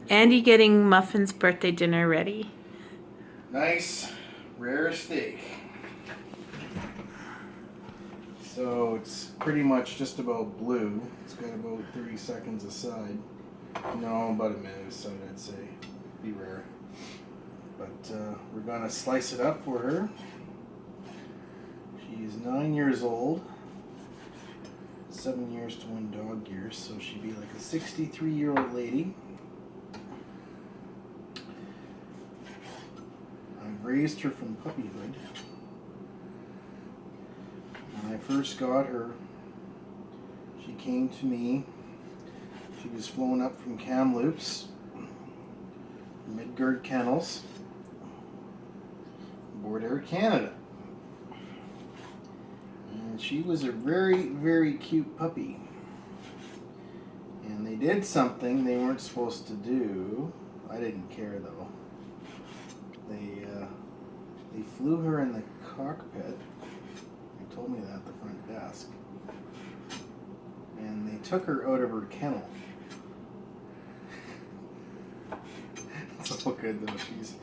Andy getting Muffin's birthday dinner ready. Nice, rare steak. So it's pretty much just about blue. It's got about 30 seconds aside. No, about a minute aside, I'd say. Be rare. But we're gonna slice it up for her. She's 9 years old. 7 years to 1 dog year, so she'd be like a 63-year-old lady. I raised her from puppyhood. When I first got her, she came to me. She was flown up from Kamloops, Midgard Kennels, aboard Air Canada. And she was a very, very cute puppy. And they did something they weren't supposed to do. I didn't care though. They flew her in the cockpit. They told me that at the front desk. And they took her out of her kennel. It's all good though. She's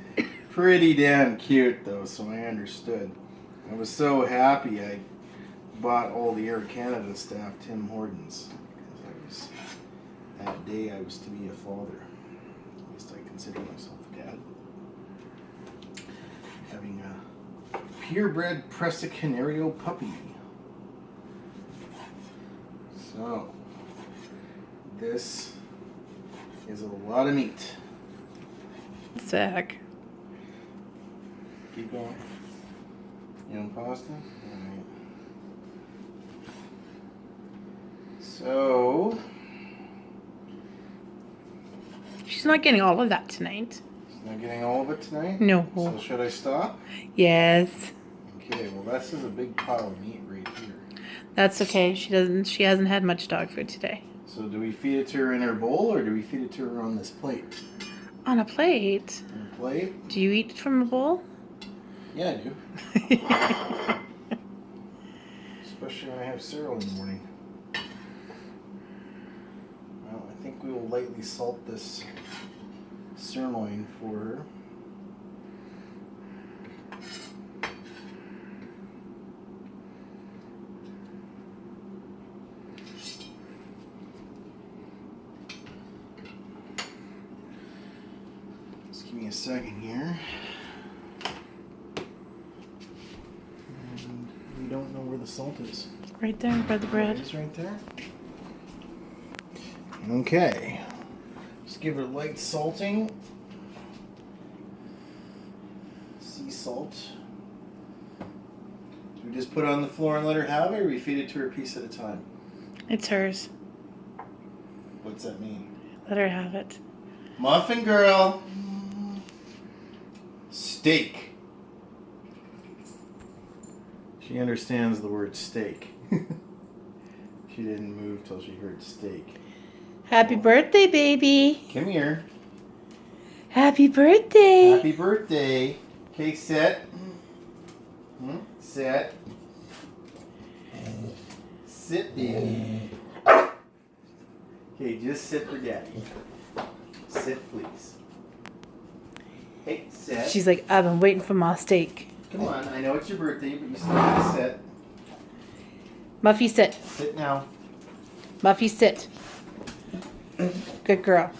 pretty damn cute though, so I understood. I was so happy I bought all the Air Canada staff Tim Hortons. Because that day I was to be a father. At least I consider myself a dad. Having a purebred Presa Canario puppy. So, this is a lot of meat. Zach. Keep going. You want pasta? Alright. So, She's not getting all of that tonight. she's not getting all of it tonight? No. So should I stop? Yes. Okay, well this is a big pile of meat right here. That's okay. She hasn't had much dog food today. So do we feed it to her in her bowl or do we feed it to her on this plate? On a plate? On a plate? Do you eat from a bowl? Yeah, I do. Especially when I have cereal in the morning. Well, I think we will lightly salt this sirloin for her. Just give me a second here. And we don't know where the salt is. Right there by the bread. It is right there. Okay. Just give her light salting. Sea salt. Do we just put it on the floor and let her have it, or we feed it to her a piece at a time? It's hers. What's that mean? Let her have it. Muffin girl. Steak. She understands the word steak. She didn't move till she heard steak. Happy birthday, baby. Come here. Happy birthday. Happy birthday. Okay, sit. Sit. Sit, baby. Okay, just sit for daddy. Sit, please. Hey, sit. She's like, I've been waiting for my steak. Come on, I know it's your birthday, but you still have to sit. Muffy, sit. Sit now. Muffy, sit. Good girl.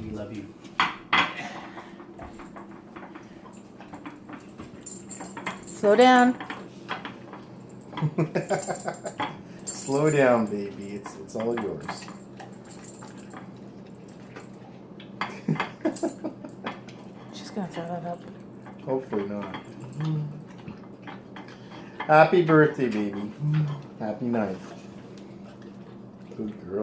We love you. Slow down. Slow down, baby. It's all yours. She's gonna throw that up. Hopefully not. Happy birthday, baby. Happy 9th. Good girl.